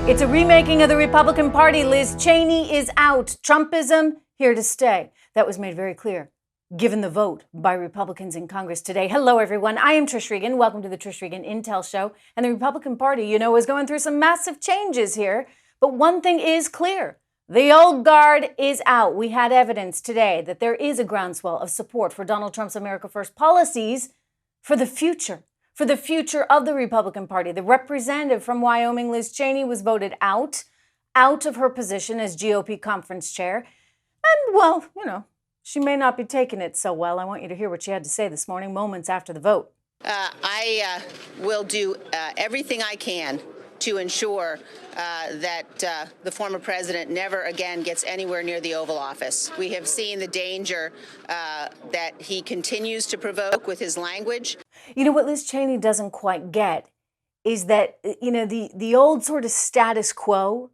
It's a remaking of the Republican Party. Liz Cheney is out. Trumpism here to stay. That was made very clear, given the vote by Republicans in Congress today. Hello, everyone. I am Trish Regan. Welcome to the Trish Regan Intel Show. And the Republican Party, is going through some massive changes here. But one thing is clear. The old guard is out. We had evidence today that there is a groundswell of support for Donald Trump's America First policies for the future. For the future of the Republican Party. The representative from Wyoming, Liz Cheney, was voted out of her position as GOP conference chair. And, well, she may not be taking it so well. I want you to hear what she had to say this morning, moments after the vote. I will do everything I can to ensure that the former president never again gets anywhere near the Oval Office. We have seen the danger that he continues to provoke with his language. You know what Liz Cheney doesn't quite get is that, the old sort of status quo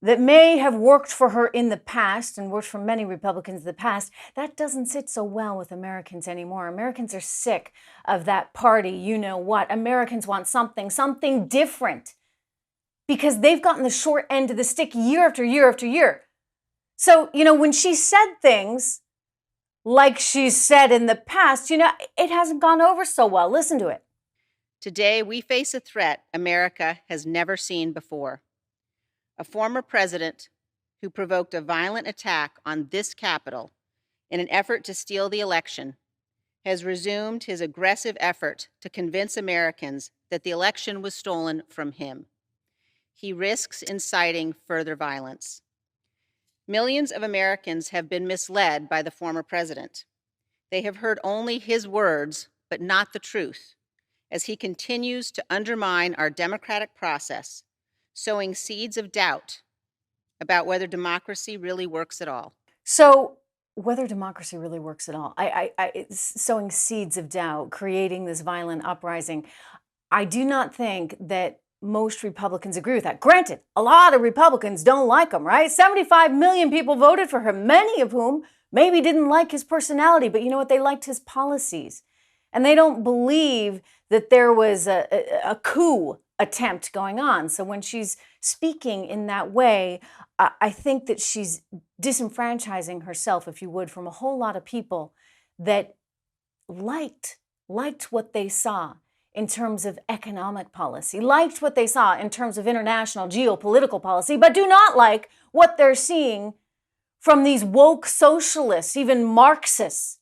that may have worked for her in the past and worked for many Republicans in the past, that doesn't sit so well with Americans anymore. Americans are sick of that party, you-know-what. Americans want something different, because they've gotten the short end of the stick year after year after year. So, when she said things like she said in the past, it hasn't gone over so well. Listen to it. Today, we face a threat America has never seen before. A former president who provoked a violent attack on this Capitol in an effort to steal the election has resumed his aggressive effort to convince Americans that the election was stolen from him. He risks inciting further violence. Millions of Americans have been misled by the former president. They have heard only his words, but not the truth, as he continues to undermine our democratic process, sowing seeds of doubt about whether democracy really works at all. So, whether democracy really works at all, it's sowing seeds of doubt, creating this violent uprising. I do not think that most Republicans agree with that. Granted, a lot of Republicans don't like him, right? 75 million people voted for him, many of whom maybe didn't like his personality, but you know what? They liked his policies. And they don't believe that there was a coup attempt going on. So when she's speaking in that way, I think that she's disenfranchising herself, if you would, from a whole lot of people that liked what they saw in terms of economic policy, liked what they saw in terms of international geopolitical policy, but do not like what they're seeing from these woke socialists, even Marxists,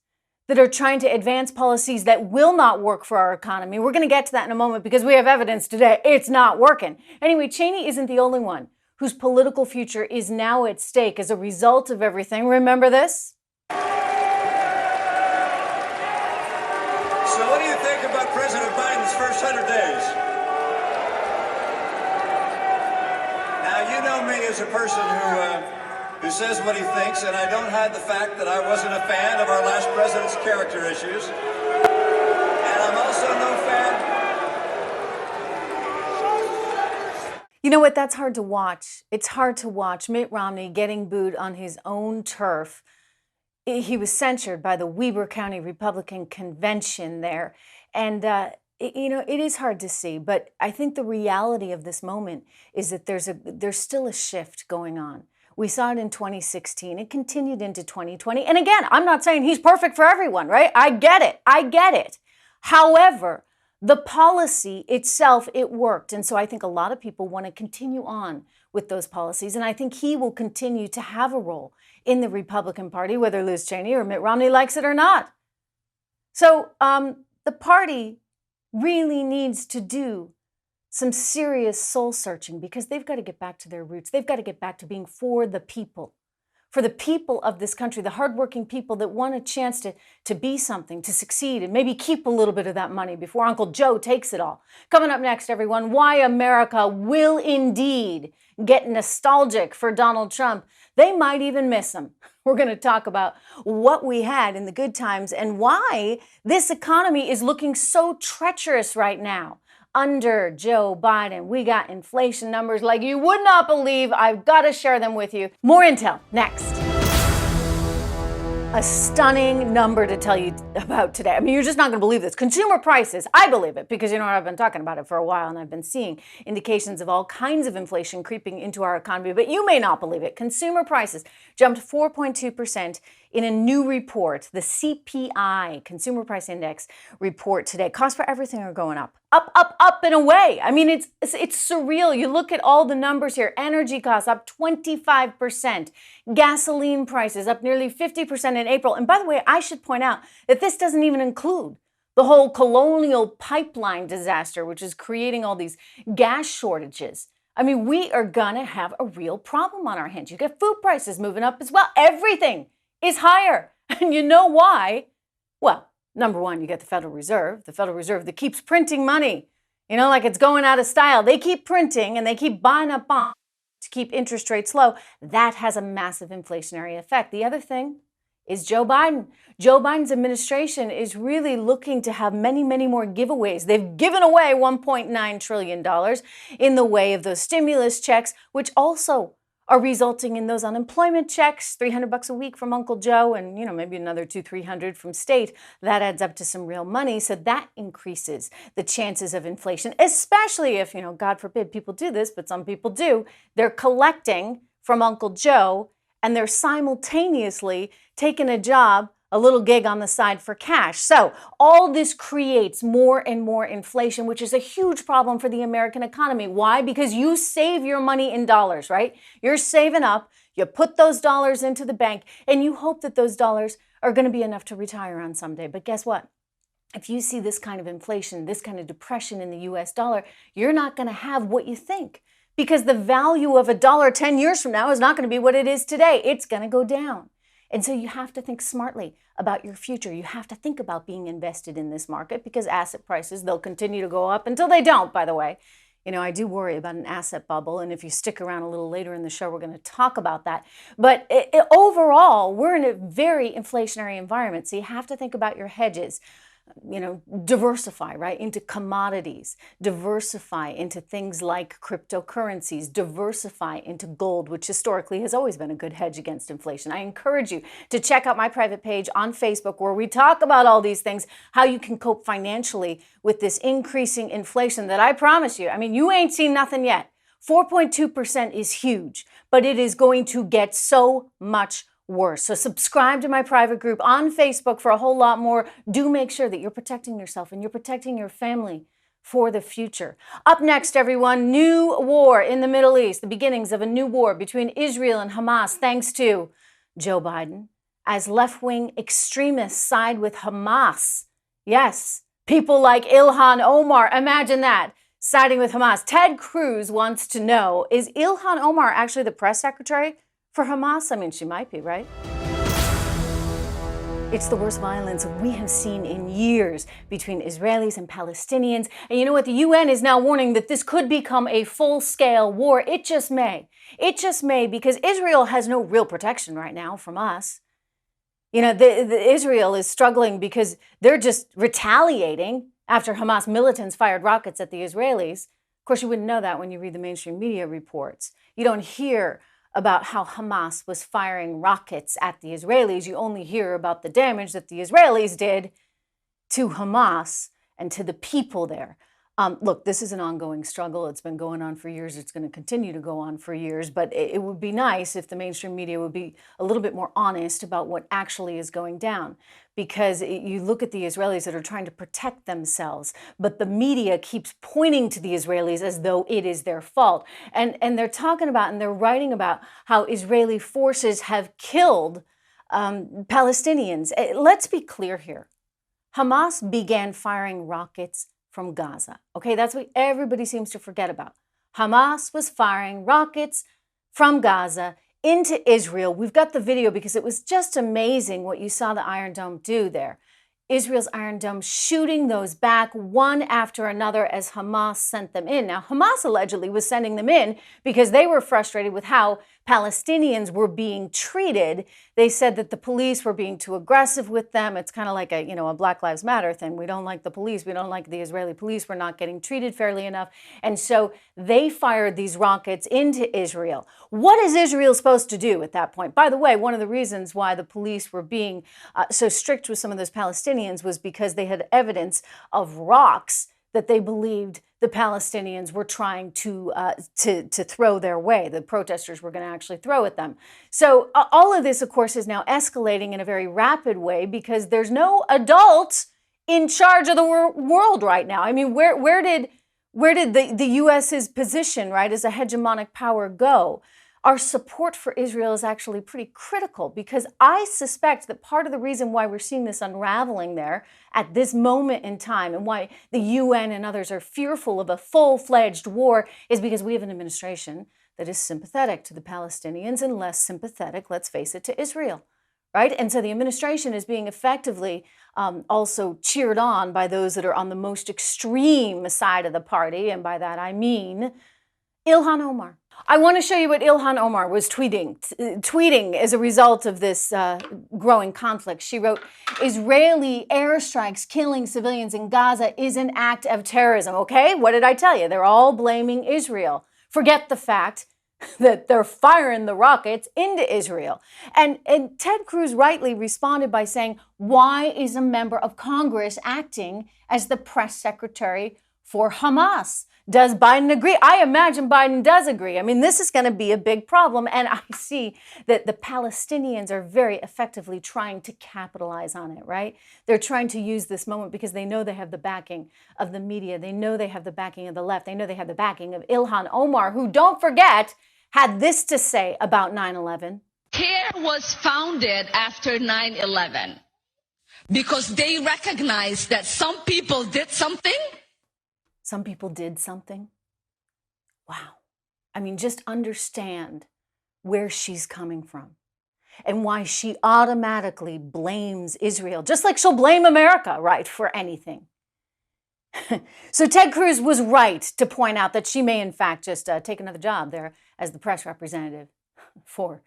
that are trying to advance policies that will not work for our economy. We're going to get to that in a moment because we have evidence today it's not working. Anyway, Cheney isn't the only one whose political future is now at stake as a result of everything. Remember this? So what do you think about President Biden's first 100 days? Now, you know me as a person who says what he thinks, and I don't hide the fact that I wasn't a fan of our last president's character issues. And I'm also no fan. You know what? That's hard to watch. It's hard to watch Mitt Romney getting booed on his own turf. He was censured by the Weber County Republican Convention there. And, it is hard to see. But I think the reality of this moment is that there's still a shift going on. We saw it in 2016. It continued into 2020. And again, I'm not saying he's perfect for everyone, right? I get it. However, the policy itself, it worked. And so I think a lot of people want to continue on with those policies. And I think he will continue to have a role in the Republican Party, whether Liz Cheney or Mitt Romney likes it or not. So the party really needs to do some serious soul searching because they've got to get back to their roots. They've got to get back to being for the people of this country, the hardworking people that want a chance to be something, to succeed, and maybe keep a little bit of that money before Uncle Joe takes it all. Coming up next, everyone, why America will indeed get nostalgic for Donald Trump. They might even miss him. We're going to talk about what we had in the good times and why this economy is looking so treacherous right now. Under Joe Biden, we got inflation numbers like you would not believe. I've got to share them with you. More intel next. A stunning number to tell you about today. I mean, you're just not going to believe this. Consumer prices, I believe it because, you know, I've been talking about it for a while and I've been seeing indications of all kinds of inflation creeping into our economy, but you may not believe it. Consumer prices jumped 4.2% in a new report, the CPI, Consumer Price Index report today. Costs for everything are going up. Up and away. I mean, it's surreal. You look at all the numbers here. Energy costs up 25%. Gasoline prices up nearly 50% in April. And by the way, I should point out that this doesn't even include the whole Colonial Pipeline disaster, which is creating all these gas shortages. I mean, we are going to have a real problem on our hands. You get food prices moving up as well. Everything is higher. And you know why? Well, number one, you get the Federal Reserve that keeps printing money, you know, like it's going out of style. They keep printing and they keep buying up bonds to keep interest rates low. That has a massive inflationary effect. The other thing is Joe Biden. Joe Biden's administration is really looking to have many, many more giveaways. They've given away $1.9 trillion in the way of those stimulus checks, which also are resulting in those unemployment checks, $300 a week from Uncle Joe, and you know maybe another $200-300 from state. That adds up to some real money, so that increases the chances of inflation, especially if, you know, God forbid people do this, but some people do. They're collecting from Uncle Joe and they're simultaneously taking a job, a little gig on the side for cash. So all this creates more and more inflation, which is a huge problem for the American economy. Why? Because you save your money in dollars, right? You're saving up, you put those dollars into the bank, and you hope that those dollars are going to be enough to retire on someday. But guess what? If you see this kind of inflation, this kind of depression in the US dollar, you're not going to have what you think. Because the value of a dollar 10 years from now is not going to be what it is today. It's going to go down. And so you have to think smartly about your future. You have to think about being invested in this market because asset prices, they'll continue to go up until they don't, by the way. You know, I do worry about an asset bubble. And if you stick around a little later in the show, we're going to talk about that. But overall, we're in a very inflationary environment. So you have to think about your hedges. You know, diversify, right, into commodities, diversify into things like cryptocurrencies, diversify into gold, which historically has always been a good hedge against inflation. I encourage you to check out my private page on Facebook where we talk about all these things, how you can cope financially with this increasing inflation that I promise you, I mean, you ain't seen nothing yet. 4.2% is huge, but it is going to get so much worse. So subscribe to my private group on Facebook for a whole lot more. Do make sure that you're protecting yourself and you're protecting your family for the future. Up next, everyone, new war in the Middle East, the beginnings of a new war between Israel and Hamas, thanks to Joe Biden, as left-wing extremists side with Hamas. Yes, people like Ilhan Omar, imagine that, siding with Hamas. Ted Cruz wants to know, is Ilhan Omar actually the press secretary for Hamas? I mean, she might be, right? It's the worst violence we have seen in years between Israelis and Palestinians. And you know what? The UN is now warning that this could become a full-scale war. It just may. It just may, because Israel has no real protection right now from us. You know, Israel is struggling because they're just retaliating after Hamas militants fired rockets at the Israelis. Of course, you wouldn't know that when you read the mainstream media reports. You don't hear about how Hamas was firing rockets at the Israelis. You only hear about the damage that the Israelis did to Hamas and to the people there. Look, this is an ongoing struggle. It's been going on for years. It's going to continue to go on for years. But it would be nice if the mainstream media would be a little bit more honest about what actually is going down. Because you look at the Israelis that are trying to protect themselves, but the media keeps pointing to the Israelis as though it is their fault. And they're talking about and they're writing about how Israeli forces have killed Palestinians. Let's be clear here. Hamas began firing rockets from Gaza. Okay, that's what everybody seems to forget about. Hamas was firing rockets from Gaza into Israel. We've got the video because it was just amazing what you saw the Iron Dome do there. Israel's Iron Dome shooting those back one after another as Hamas sent them in. Now, Hamas allegedly was sending them in because they were frustrated with how Palestinians were being treated. They said that the police were being too aggressive with them. It's kind of like a Black Lives Matter thing. We don't like the police. We don't like the Israeli police. We're not getting treated fairly enough. And so they fired these rockets into Israel. What is Israel supposed to do at that point? By the way, one of the reasons why the police were being so strict with some of those Palestinians was because they had evidence of rocks that they believed the Palestinians were trying to throw their way. The protesters were going to actually throw at them. So all of this, of course, is now escalating in a very rapid way because there's no adult in charge of the world right now. I mean, where did the U.S.'s position, right, as a hegemonic power go? Our support for Israel is actually pretty critical because I suspect that part of the reason why we're seeing this unraveling there at this moment in time and why the UN and others are fearful of a full-fledged war is because we have an administration that is sympathetic to the Palestinians and less sympathetic, let's face it, to Israel, right? And so the administration is being effectively also cheered on by those that are on the most extreme side of the party, and by that I mean Ilhan Omar. I want to show you what Ilhan Omar was tweeting as a result of this growing conflict. She wrote, "Israeli airstrikes killing civilians in Gaza is an act of terrorism." Okay, what did I tell you? They're all blaming Israel. Forget the fact that they're firing the rockets into Israel. And Ted Cruz rightly responded by saying, why is a member of Congress acting as the press secretary for Hamas? Does Biden agree? I imagine Biden does agree. I mean, this is going to be a big problem. And I see that the Palestinians are very effectively trying to capitalize on it, right? They're trying to use this moment because they know they have the backing of the media. They know they have the backing of the left. They know they have the backing of Ilhan Omar, who, don't forget, had this to say about 9/11. CARE was founded after 9/11 because they recognized that some people did something. Some people did something. Wow. I mean, just understand where she's coming from and why she automatically blames Israel, just like she'll blame America, right, for anything. So Ted Cruz was right to point out that she may, in fact, just take another job there as the press representative for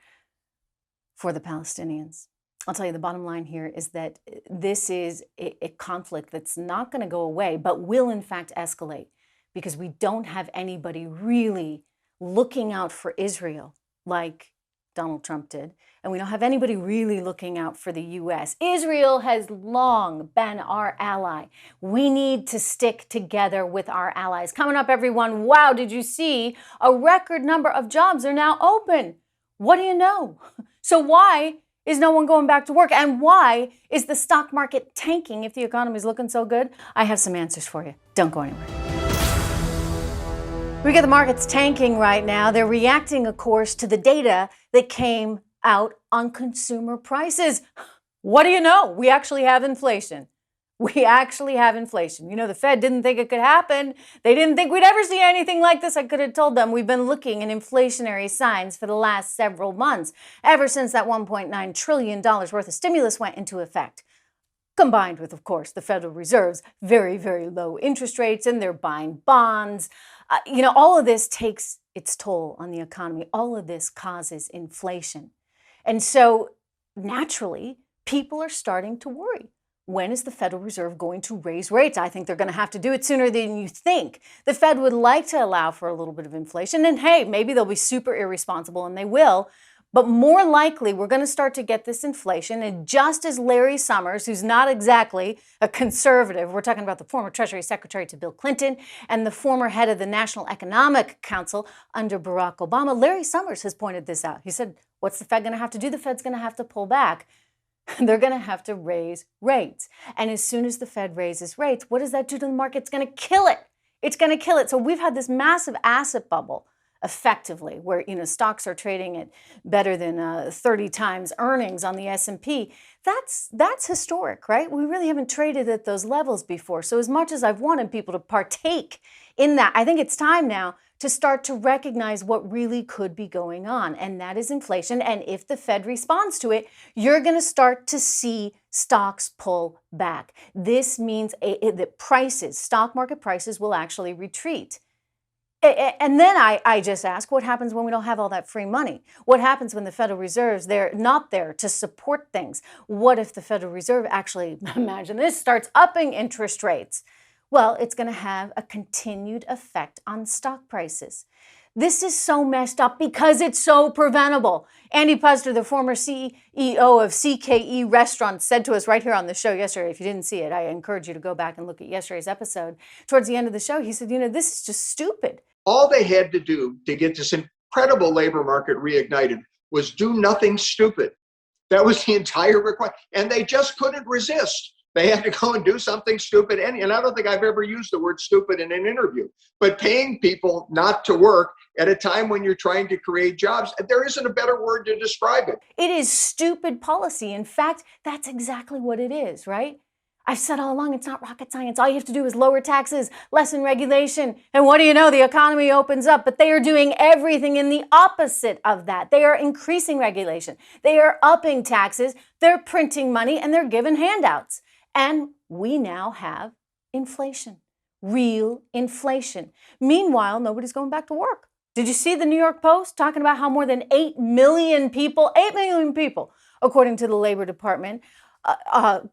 the Palestinians. I'll tell you, the bottom line here is that this is a conflict that's not going to go away, but will in fact escalate because we don't have anybody really looking out for Israel like Donald Trump did. And we don't have anybody really looking out for the U.S. Israel has long been our ally. We need to stick together with our allies. Coming up, everyone, wow, did you see a record number of jobs are now open? What do you know? So why is no one going back to work? And why is the stock market tanking if the economy is looking so good? I have some answers for you. Don't go anywhere. We get the markets tanking right now. They're reacting, of course, to the data that came out on consumer prices. What do you know? We actually have inflation. We actually have inflation. You know, the Fed didn't think it could happen. They didn't think we'd ever see anything like this. I could have told them we've been looking at inflationary signs for the last several months, ever since that $1.9 trillion worth of stimulus went into effect. Combined with, of course, the Federal Reserve's very, very low interest rates, and they're buying bonds. All of this takes its toll on the economy. All of this causes inflation. And so, naturally, people are starting to worry. When is the Federal Reserve going to raise rates? I think they're going to have to do it sooner than you think. The Fed would like to allow for a little bit of inflation. And hey, maybe they'll be super irresponsible, and they will. But more likely, we're going to start to get this inflation. And just as Larry Summers, who's not exactly a conservative, we're talking about the former Treasury Secretary to Bill Clinton and the former head of the National Economic Council under Barack Obama, Larry Summers has pointed this out. He said, what's the Fed going to have to do? The Fed's going to have to pull back. They're going to have to raise rates. And as soon as the Fed raises rates, what does that do to the market? It's going to kill it. It's going to kill it. So we've had this massive asset bubble, effectively, where stocks are trading at better than 30 times earnings on the S&P. That's historic, right? We really haven't traded at those levels before. So as much as I've wanted people to partake in that, I think it's time now to start to recognize what really could be going on, and that is inflation. And if the Fed responds to it, you're going to start to see stocks pull back. This means that stock market prices will actually retreat. And then I just ask, what happens when we don't have all that free money? What happens when the Federal Reserve's they're not there to support things? What if the Federal Reserve actually, imagine this, starts upping interest rates? Well, it's going to have a continued effect on stock prices. This is so messed up because it's so preventable. Andy Puzder, the former CEO of CKE Restaurants, said to us right here on the show yesterday, if you didn't see it, I encourage you to go back and look at yesterday's episode. Towards the end of the show, he said, this is just stupid. All they had to do to get this incredible labor market reignited was do nothing stupid. That was the entire requirement. And they just couldn't resist. They had to go and do something stupid. And I don't think I've ever used the word stupid in an interview. But paying people not to work at a time when you're trying to create jobs, there isn't a better word to describe it. It is stupid policy. In fact, that's exactly what it is, right? I've said all along, it's not rocket science. All you have to do is lower taxes, lessen regulation. And what do you know? The economy opens up. But they are doing everything in the opposite of that. They are increasing regulation. They are upping taxes. They're printing money and they're giving handouts. And we now have inflation, real inflation. Meanwhile, nobody's going back to work. Did you see the New York Post talking about how more than 8 million people, according to the Labor Department,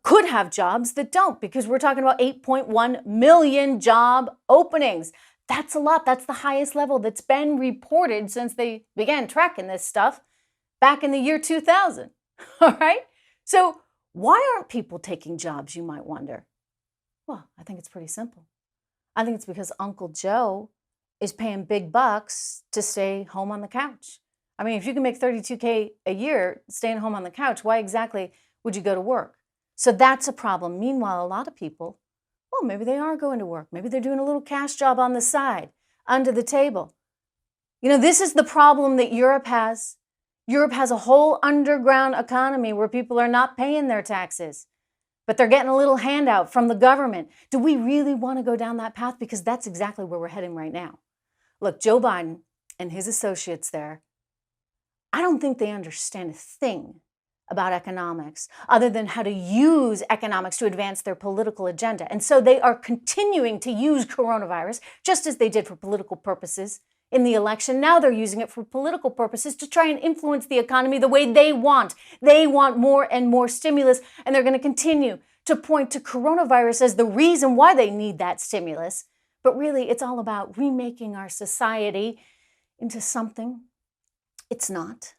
could have jobs that don't, because we're talking about 8.1 million job openings. That's a lot. That's the highest level that's been reported since they began tracking this stuff back in the year 2000. All right? So why aren't people taking jobs, you might wonder? Well, I think it's pretty simple. I think it's because Uncle Joe is paying big bucks to stay home on the couch. I mean, if you can make $32K a year staying home on the couch, why exactly would you go to work? So that's a problem. Meanwhile, a lot of people, well, maybe they are going to work. Maybe they're doing a little cash job on the side, under the table. This is the problem that Europe has. Europe has a whole underground economy where people are not paying their taxes, but they're getting a little handout from the government. Do we really want to go down that path? Because that's exactly where we're heading right now. Look, Joe Biden and his associates there, I don't think they understand a thing about economics other than how to use economics to advance their political agenda. And so they are continuing to use coronavirus just as they did for political purposes in the election. Now they're using it for political purposes to try and influence the economy the way they want. They want more and more stimulus, and they're going to continue to point to coronavirus as the reason why they need that stimulus. But really, it's all about remaking our society into something it's not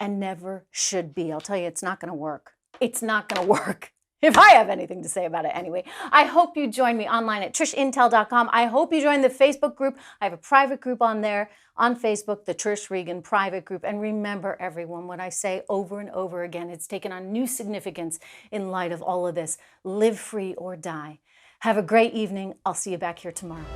and never should be. I'll tell you, it's not going to work. It's not going to work. If I have anything to say about it anyway. I hope you join me online at TrishIntel.com. I hope you join the Facebook group. I have a private group on there, on Facebook, the Trish Regan private group. And remember, everyone, what I say over and over again, it's taken on new significance in light of all of this. Live free or die. Have a great evening. I'll see you back here tomorrow.